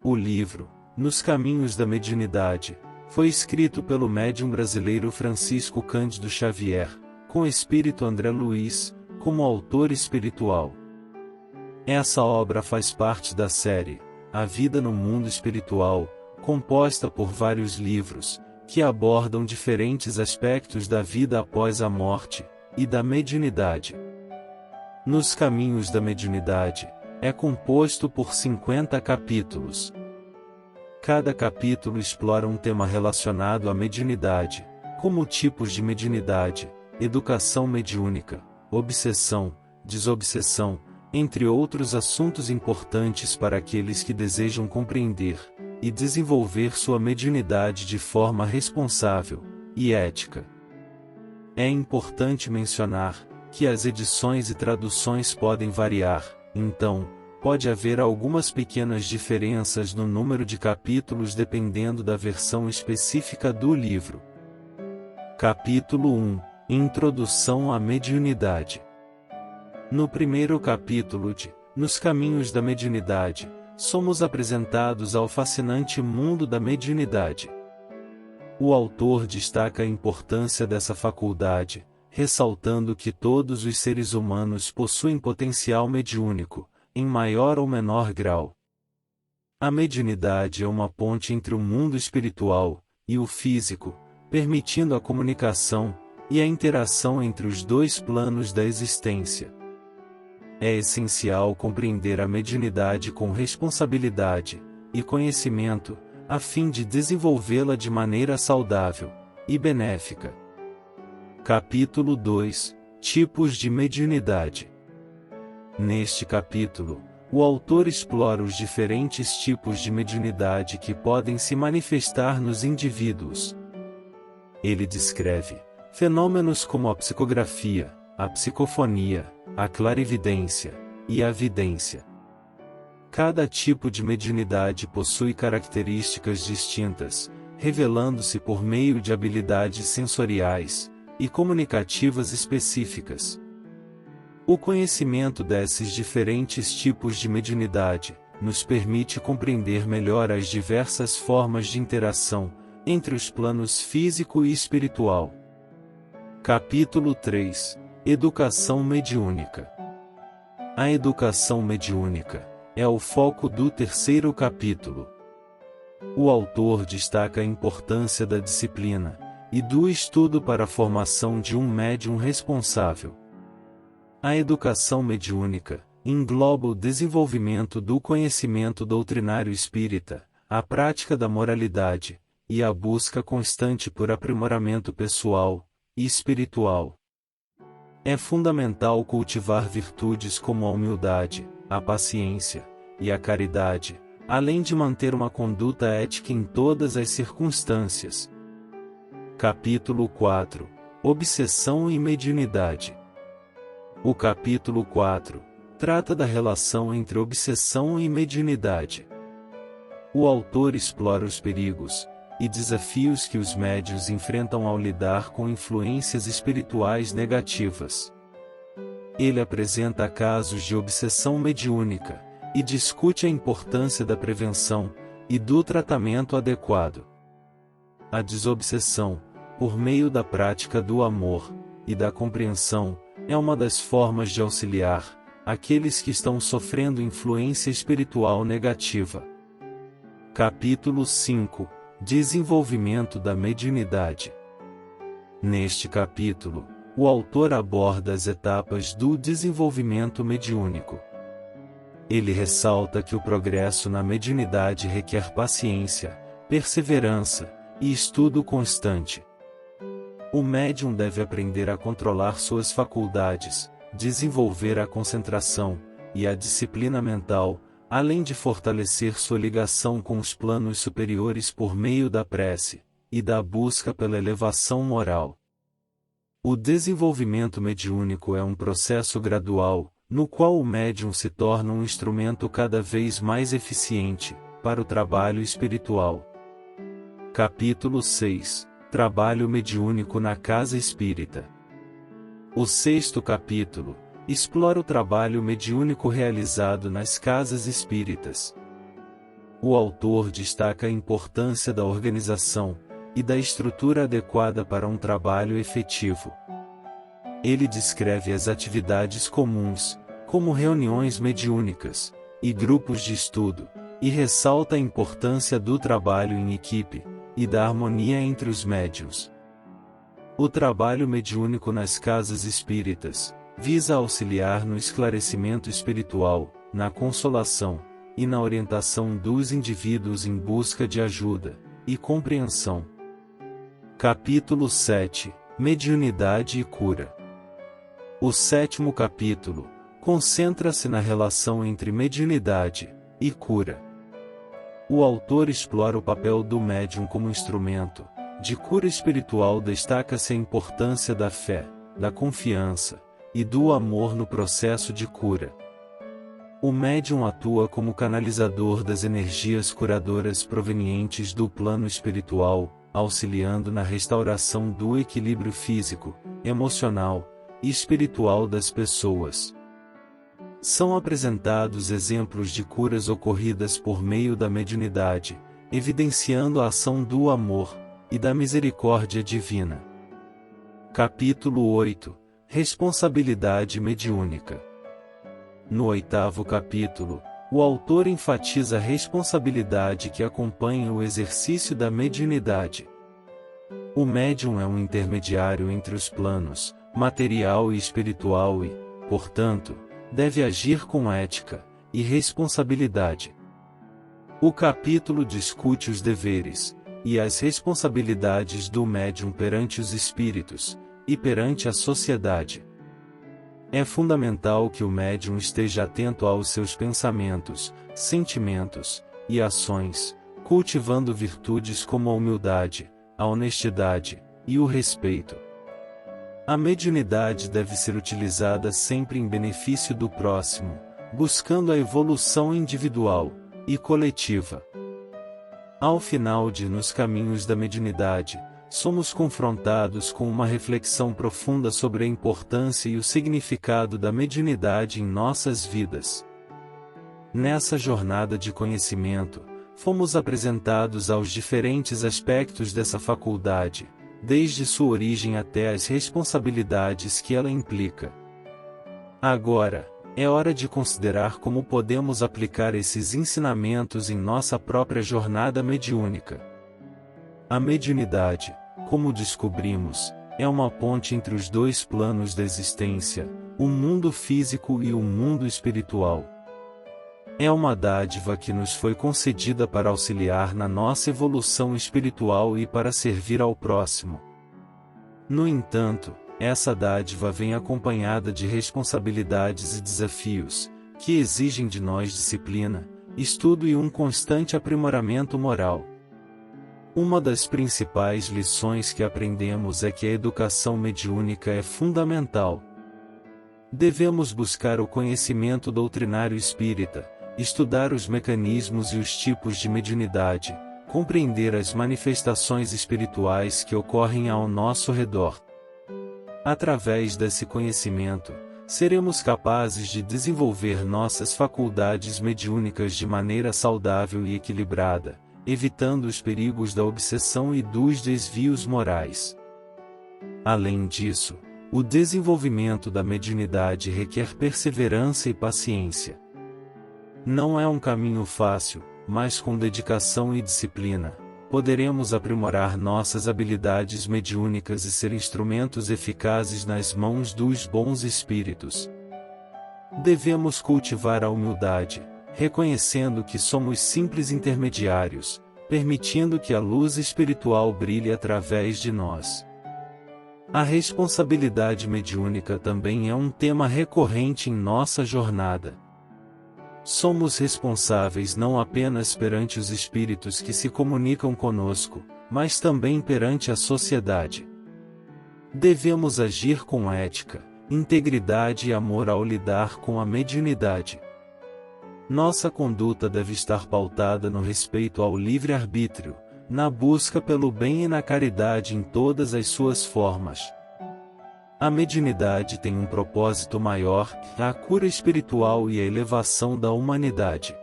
O livro, Nos Caminhos da Mediunidade, foi escrito pelo médium brasileiro Francisco Cândido Xavier, com o espírito André Luiz, como autor espiritual. Essa obra faz parte da série A Vida no Mundo Espiritual, composta por vários livros, que abordam diferentes aspectos da vida após a morte, e da mediunidade. Nos Caminhos da Mediunidade, é composto por 50 capítulos. Cada capítulo explora um tema relacionado à mediunidade, como tipos de mediunidade, educação mediúnica, obsessão, desobsessão, entre outros assuntos importantes para aqueles que desejam compreender e desenvolver sua mediunidade de forma responsável e ética. É importante mencionar que as edições e traduções podem variar, então, pode haver algumas pequenas diferenças no número de capítulos dependendo da versão específica do livro. Capítulo 1 – Introdução à Mediunidade. No primeiro capítulo de Nos Caminhos da Mediunidade, somos apresentados ao fascinante mundo da mediunidade. O autor destaca a importância dessa faculdade, ressaltando que todos os seres humanos possuem potencial mediúnico, em maior ou menor grau. A mediunidade é uma ponte entre o mundo espiritual e o físico, permitindo a comunicação e a interação entre os dois planos da existência. É essencial compreender a mediunidade com responsabilidade e conhecimento, a fim de desenvolvê-la de maneira saudável e benéfica. Capítulo 2 – Tipos de mediunidade. Neste capítulo, o autor explora os diferentes tipos de mediunidade que podem se manifestar nos indivíduos. Ele descreve fenômenos como a psicografia, a psicofonia, a clarividência e a vidência. Cada tipo de mediunidade possui características distintas, revelando-se por meio de habilidades sensoriais e comunicativas específicas. O conhecimento desses diferentes tipos de mediunidade nos permite compreender melhor as diversas formas de interação entre os planos físico e espiritual. Capítulo 3 – Educação mediúnica. A educação mediúnica é o foco do terceiro capítulo. O autor destaca a importância da disciplina e do estudo para a formação de um médium responsável. A educação mediúnica engloba o desenvolvimento do conhecimento doutrinário espírita, a prática da moralidade e a busca constante por aprimoramento pessoal e espiritual. É fundamental cultivar virtudes como a humildade, a paciência e a caridade, além de manter uma conduta ética em todas as circunstâncias. Capítulo 4 – Obsessão e mediunidade. O capítulo 4 trata da relação entre obsessão e mediunidade. O autor explora os perigos e desafios que os médiuns enfrentam ao lidar com influências espirituais negativas. Ele apresenta casos de obsessão mediúnica e discute a importância da prevenção e do tratamento adequado. A desobsessão, por meio da prática do amor e da compreensão, é uma das formas de auxiliar aqueles que estão sofrendo influência espiritual negativa. Capítulo 5 – Desenvolvimento da mediunidade. Neste capítulo, o autor aborda as etapas do desenvolvimento mediúnico. Ele ressalta que o progresso na mediunidade requer paciência, perseverança e estudo constante. O médium deve aprender a controlar suas faculdades, desenvolver a concentração e a disciplina mental, além de fortalecer sua ligação com os planos superiores por meio da prece e da busca pela elevação moral. O desenvolvimento mediúnico é um processo gradual, no qual o médium se torna um instrumento cada vez mais eficiente para o trabalho espiritual. Capítulo 6 – Trabalho mediúnico na casa espírita. O sexto capítulo explora o trabalho mediúnico realizado nas casas espíritas. O autor destaca a importância da organização e da estrutura adequada para um trabalho efetivo. Ele descreve as atividades comuns, como reuniões mediúnicas e grupos de estudo, e ressalta a importância do trabalho em equipe e da harmonia entre os médiuns. O trabalho mediúnico nas casas espíritas visa auxiliar no esclarecimento espiritual, na consolação e na orientação dos indivíduos em busca de ajuda e compreensão. Capítulo 7 – Mediunidade e Cura. O 7º capítulo concentra-se na relação entre mediunidade e cura. O autor explora o papel do médium como instrumento de cura espiritual. Destaca-se a importância da fé, da confiança e do amor no processo de cura. O médium atua como canalizador das energias curadoras provenientes do plano espiritual, auxiliando na restauração do equilíbrio físico, emocional e espiritual das pessoas. São apresentados exemplos de curas ocorridas por meio da mediunidade, evidenciando a ação do amor e da misericórdia divina. Capítulo 8 – Responsabilidade mediúnica. No 8º capítulo, o autor enfatiza a responsabilidade que acompanha o exercício da mediunidade. O médium é um intermediário entre os planos material e espiritual e, portanto, deve agir com ética e responsabilidade. O capítulo discute os deveres e as responsabilidades do médium perante os espíritos e perante a sociedade. É fundamental que o médium esteja atento aos seus pensamentos, sentimentos e ações, cultivando virtudes como a humildade, a honestidade e o respeito. A mediunidade deve ser utilizada sempre em benefício do próximo, buscando a evolução individual e coletiva. Ao final de Nos Caminhos da Mediunidade, somos confrontados com uma reflexão profunda sobre a importância e o significado da mediunidade em nossas vidas. Nessa jornada de conhecimento, fomos apresentados aos diferentes aspectos dessa faculdade, desde sua origem até as responsabilidades que ela implica. Agora, é hora de considerar como podemos aplicar esses ensinamentos em nossa própria jornada mediúnica. A mediunidade, como descobrimos, é uma ponte entre os dois planos da existência, o mundo físico e o mundo espiritual. É uma dádiva que nos foi concedida para auxiliar na nossa evolução espiritual e para servir ao próximo. No entanto, essa dádiva vem acompanhada de responsabilidades e desafios, que exigem de nós disciplina, estudo e um constante aprimoramento moral. Uma das principais lições que aprendemos é que a educação mediúnica é fundamental. Devemos buscar o conhecimento doutrinário espírita, estudar os mecanismos e os tipos de mediunidade, compreender as manifestações espirituais que ocorrem ao nosso redor. Através desse conhecimento, seremos capazes de desenvolver nossas faculdades mediúnicas de maneira saudável e equilibrada, evitando os perigos da obsessão e dos desvios morais. Além disso, o desenvolvimento da mediunidade requer perseverança e paciência. Não é um caminho fácil, mas com dedicação e disciplina, poderemos aprimorar nossas habilidades mediúnicas e ser instrumentos eficazes nas mãos dos bons espíritos. Devemos cultivar a humildade, reconhecendo que somos simples intermediários, permitindo que a luz espiritual brilhe através de nós. A responsabilidade mediúnica também é um tema recorrente em nossa jornada. Somos responsáveis não apenas perante os espíritos que se comunicam conosco, mas também perante a sociedade. Devemos agir com ética, integridade e amor ao lidar com a mediunidade. Nossa conduta deve estar pautada no respeito ao livre-arbítrio, na busca pelo bem e na caridade em todas as suas formas. A mediunidade tem um propósito maior, a cura espiritual e a elevação da humanidade.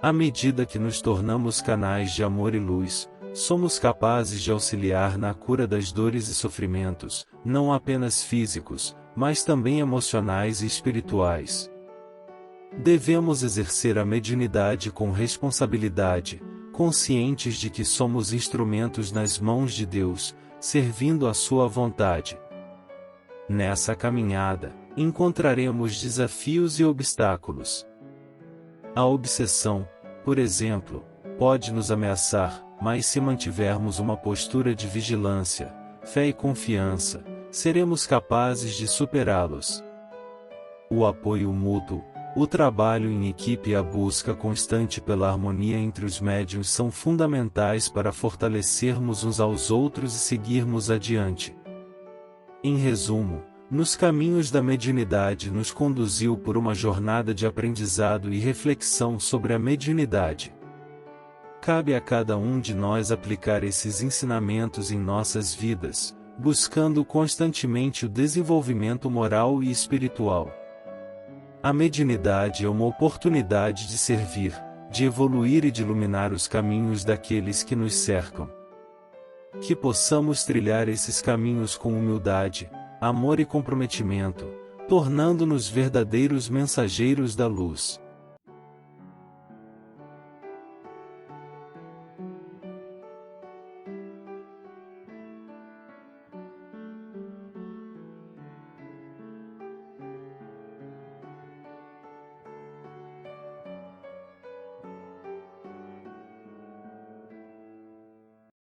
À medida que nos tornamos canais de amor e luz, somos capazes de auxiliar na cura das dores e sofrimentos, não apenas físicos, mas também emocionais e espirituais. Devemos exercer a mediunidade com responsabilidade, conscientes de que somos instrumentos nas mãos de Deus, servindo a sua vontade. Nessa caminhada, encontraremos desafios e obstáculos. A obsessão, por exemplo, pode nos ameaçar, mas se mantivermos uma postura de vigilância, fé e confiança, seremos capazes de superá-los. O apoio mútuo, o trabalho em equipe e a busca constante pela harmonia entre os médiuns são fundamentais para fortalecermos uns aos outros e seguirmos adiante. Em resumo, nos caminhos da mediunidade nos conduziu por uma jornada de aprendizado e reflexão sobre a mediunidade. Cabe a cada um de nós aplicar esses ensinamentos em nossas vidas, buscando constantemente o desenvolvimento moral e espiritual. A mediunidade é uma oportunidade de servir, de evoluir e de iluminar os caminhos daqueles que nos cercam. Que possamos trilhar esses caminhos com humildade, amor e comprometimento, tornando-nos verdadeiros mensageiros da luz.